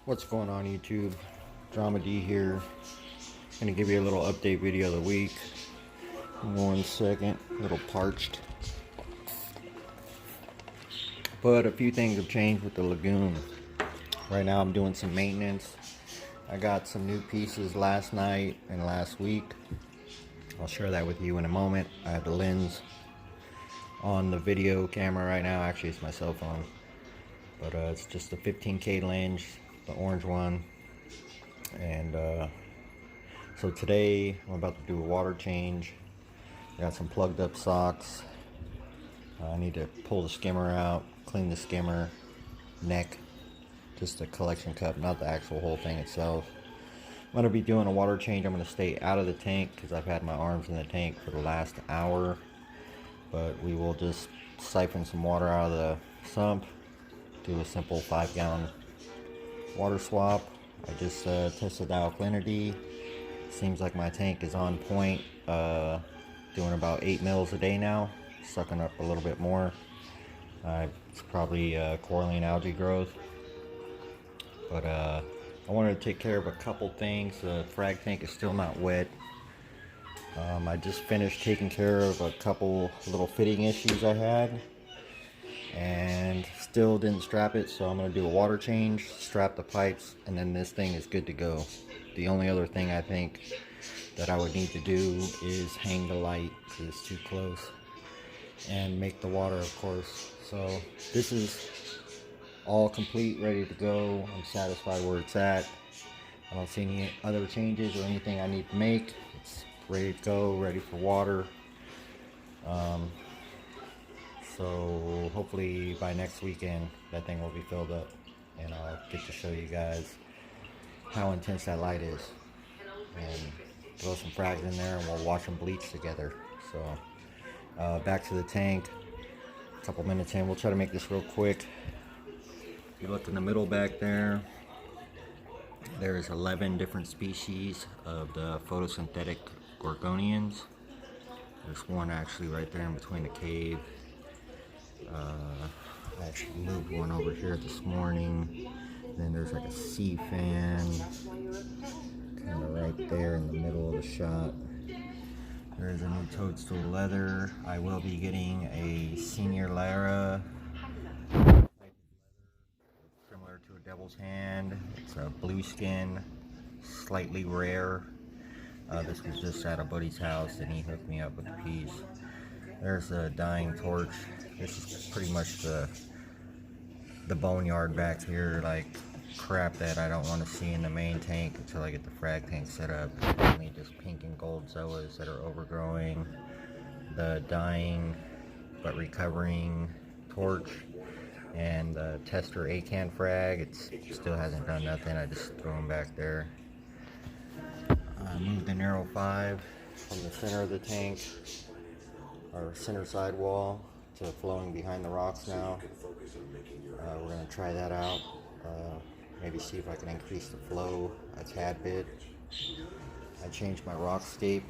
What's going on YouTube? Drama D here. Gonna give you a little update video of the week. 1 second, a little parched. But a few things have changed with the Lagoon. Right now I'm doing some maintenance. I got some new pieces last night and last week. I'll share that with you in a moment. I have the lens on the video camera right now. Actually it's my cell phone. But it's just a 15K lens, the orange one. And so today I'm about to do a water change. Got some plugged up socks. I need to pull the skimmer out, clean the skimmer, neck, just the collection cup, not the actual whole thing itself. I'm going to be doing a water change. I'm going to stay out of the tank because I've had my arms in the tank for the last hour. But we will just siphon some water out of the sump, do a simple 5-gallon water swap. I just tested the alkalinity. Seems like my tank is on point, doing about 8 mils a day now, sucking up a little bit more. It's probably coralline algae growth. But I wanted to take care of a couple things. The frag tank is still not wet. I just finished taking care of a couple little fitting issues I had, and still didn't strap it, so I'm going to do a water change, strap the pipes, and then this thing is good to go. The only other thing I think that I would need to do is hang the light because it's too close, and make the water, of course. So this is all complete, ready to go. I'm satisfied where it's at. I don't see any other changes or anything I need to make. It's ready to go, ready for water. So hopefully by next weekend that thing will be filled up, and I'll get to show you guys how intense that light is, and throw some frags in there and we'll watch them bleach together. So back to the tank, a couple minutes in. We'll try to make this real quick. If you look in the middle back there, there's 11 different species of the photosynthetic gorgonians. There's one actually right there in between the cave. I actually moved one over here this morning. Then there's like a sea fan kind of right there in the middle of the shot. There's a new toadstool leather. I will be getting a senior Lara, similar to a devil's hand. It's a blue skin, slightly rare. This was just at a buddy's house and he hooked me up with a piece. There's a dying torch. This is pretty much the boneyard back here, like crap that I don't want to see in the main tank until I get the frag tank set up. Only just pink and gold zoas that are overgrowing. The dying but recovering torch, and the tester acan frag. It still hasn't done nothing. I just throw them back there. I moved the Narrow 5 from the center of the tank, our center side wall, to flowing behind the rocks now. We're going to try that out. Maybe see if I can increase the flow a tad bit. I changed my rock scape.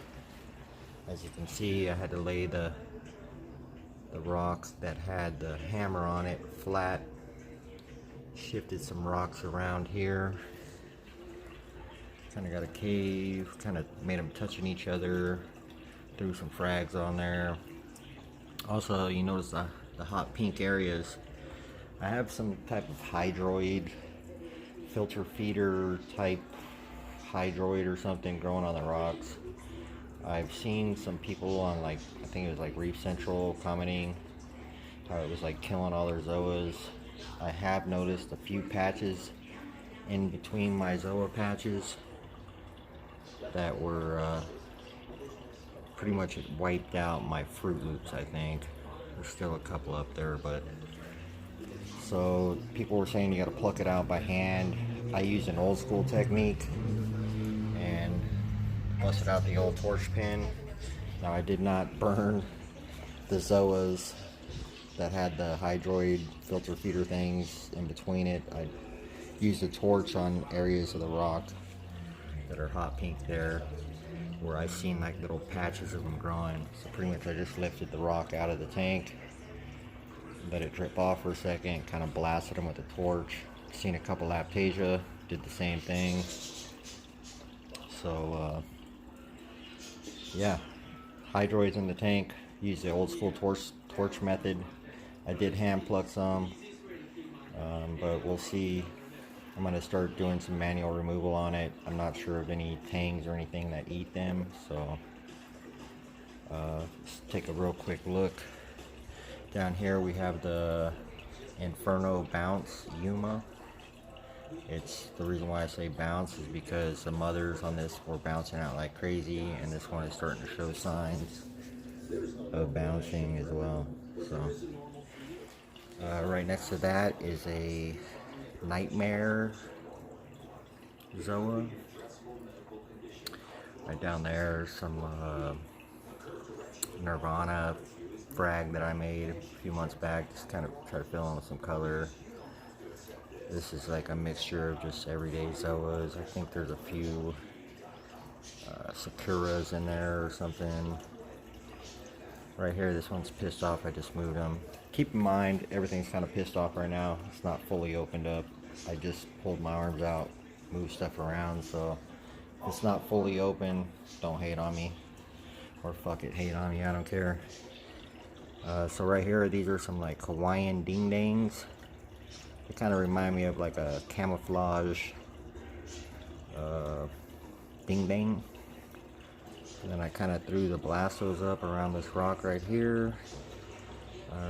As you can see, I had to lay the rock that had the hammer on it flat. Shifted some rocks around here. Kind of got a cave, kind of made them touching each other. Threw some frags on there. Also, you notice the hot pink areas. I have some type of hydroid, filter feeder type hydroid or something growing on the rocks. I've seen some people on, like, I think it was like Reef Central, commenting how it was like killing all their zoas. I have noticed a few patches in between my zoa patches that were pretty much wiped out my Fruit Loops, I think. There's still a couple up there, but so people were saying you got to pluck it out by hand. I used an old school technique and busted out the old torch pin. Now I did not burn the zoas that had the hydroid filter feeder things in between it. I used a torch on areas of the rock that are hot pink there, where I've seen like little patches of them growing. So pretty much I just lifted the rock out of the tank, let it drip off for a second, kind of blasted them with a torch. Seen a couple Aptasia did the same thing. So yeah, hydroids in the tank. Use the old school torch method. I did hand pluck some, but we'll see. I'm going to start doing some manual removal on it. I'm not sure of any tangs or anything that eat them, so let's take a real quick look. Down here we have the Inferno Bounce Yuma. It's the reason why I say bounce is because the mothers on this were bouncing out like crazy, and this one is starting to show signs of bouncing as well. So right next to that is a Nightmare Zoa. Right down there, some Nirvana frag that I made a few months back. Just kind of try to fill in with some color. This is like a mixture of just everyday Zoas. I think there's a few Sakuras in there or something. Right here, this one's pissed off. I just moved them. Keep in mind, everything's kind of pissed off right now. It's not fully opened up. I just pulled my arms out, moved stuff around, so if it's not fully open, don't hate on me. Or fuck it, hate on me, I don't care. So right here, these are some like Hawaiian ding-dangs. They kind of remind me of like a camouflage ding-dang. And then I kind of threw the blastos up around this rock right here.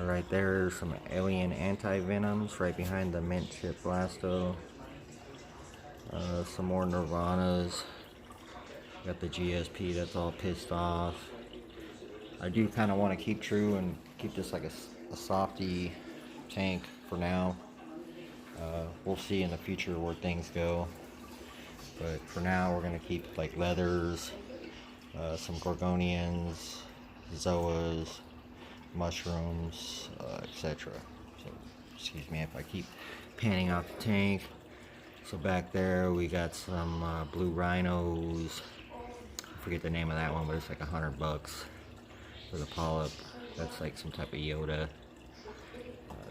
Right there, some alien anti-venoms right behind the mint chip blasto. Some more Nirvanas. Got the GSP that's all pissed off. I do kind of want to keep true and keep this like a softy tank for now. We'll see in the future where things go. But for now, we're going to keep like leathers, some Gorgonians, Zoas, mushrooms, etc. So, excuse me if I keep panning out the tank. So back there we got some blue rhinos. I forget the name of that one, but it's like $100 for the polyp. That's like some type of Yoda.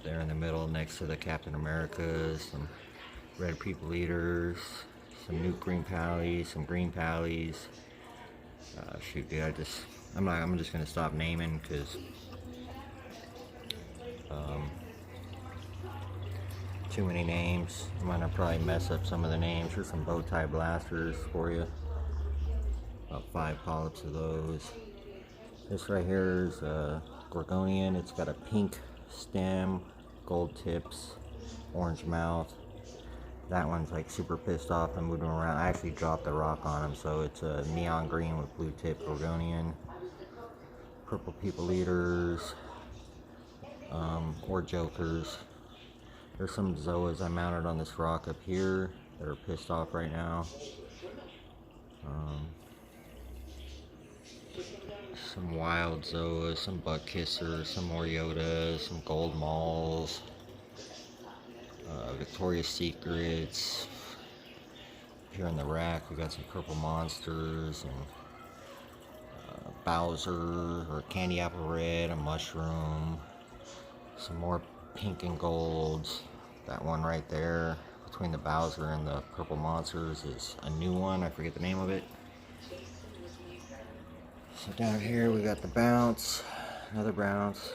There in the middle next to the Captain Americas, some red people eaters, some nuke green pallies, some green pallies. Shoot, dude, I'm just gonna stop naming because too many names. I'm gonna probably mess up some of the names. Here's some bow tie blasters for you. About 5 polyps of those. This right here is a Gorgonian. It's got a pink stem, gold tips, orange mouth. That one's like super pissed off. I moved him around. I actually dropped the rock on him, so it's a neon green with blue tip Gorgonian. Purple people eaters, or jokers. There's some Zoas I mounted on this rock up here that are pissed off right now. Some wild Zoas, some butt kissers, some more Yodas, some gold malls, Victoria's Secrets. Here in the rack we got some purple monsters and Bowser or candy apple red, a mushroom, some more pink and golds. That one right there between the Bowser and the purple monsters is a new one. I forget the name of it. So down here we got the bounce, another bounce,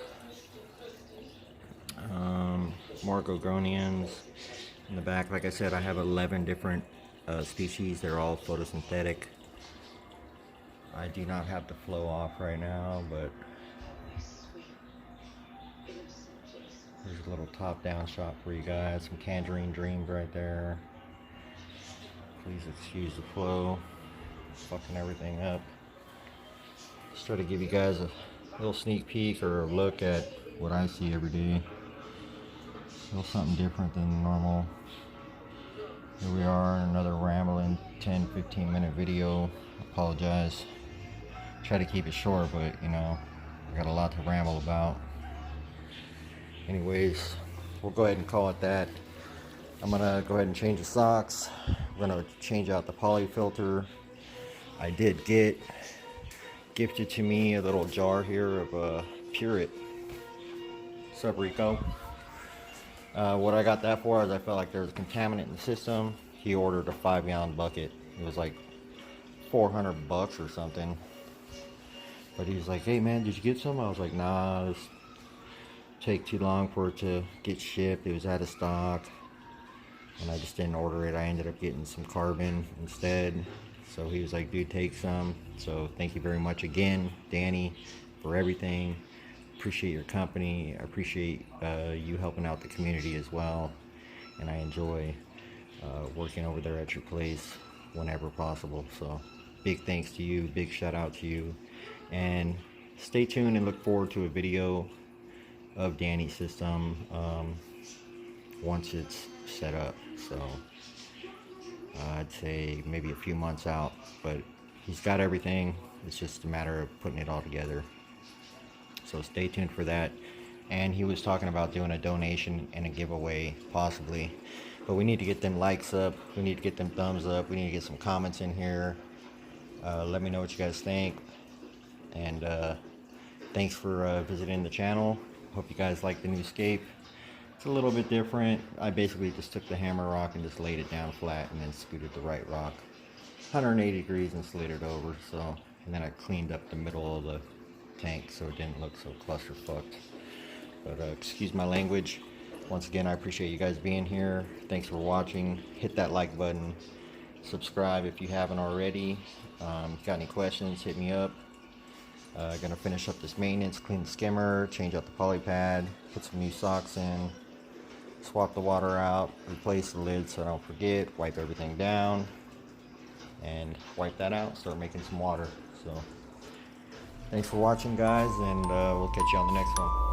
more Gorgonians. In the back, like I said, I have 11 different species. They're all photosynthetic. I do not have the flow off right now, but there's a little top-down shot for you guys. Some Tangerine Dreams right there. Please excuse the flow. Fucking everything up. Just try to give you guys a little sneak peek or a look at what I see every day. A little something different than normal. Here we are, another rambling 10-15 minute video. Apologize. Try to keep it short, but you know, I got a lot to ramble about. Anyways, we'll go ahead and call it that. I'm gonna go ahead and change the socks. We're gonna change out the poly filter. I did get gifted to me a little jar here of Pureit. What's up, Rico? What I got that for is I felt like there was a contaminant in the system. he ordered a 5-gallon bucket. It was like $400 or something. But he was like, hey man, did you get some? I was like, nah, it's take too long for it to get shipped. It was out of stock. And I just didn't order it. I ended up getting some carbon instead. So he was like, dude, take some. So thank you very much again, Danny, for everything. Appreciate your company. I appreciate you helping out the community as well. And I enjoy working over there at your place whenever possible. So big thanks to you. Big shout out to you. And stay tuned and look forward to a video of Danny's system once it's set up. So I'd say maybe a few months out, but he's got everything. It's just a matter of putting it all together. So stay tuned for that. And he was talking about doing a donation and a giveaway possibly, but we need to get them likes up, we need to get them thumbs up, we need to get some comments in here. Let me know what you guys think. And thanks for visiting the channel. Hope you guys like the new scape. It's a little bit different. I basically just took the hammer rock and just laid it down flat and then scooted the right rock 180 degrees and slid it over. So, and then I cleaned up the middle of the tank so it didn't look so clusterfucked. But excuse my language. Once again, I appreciate you guys being here. Thanks for watching. Hit that like button. Subscribe if you haven't already. Got any questions, hit me up. Gonna finish up this maintenance, clean the skimmer, change out the poly pad, put some new socks in, swap the water out, replace the lid so I don't forget, wipe everything down, and wipe that out, start making some water. So thanks for watching, guys, and we'll catch you on the next one.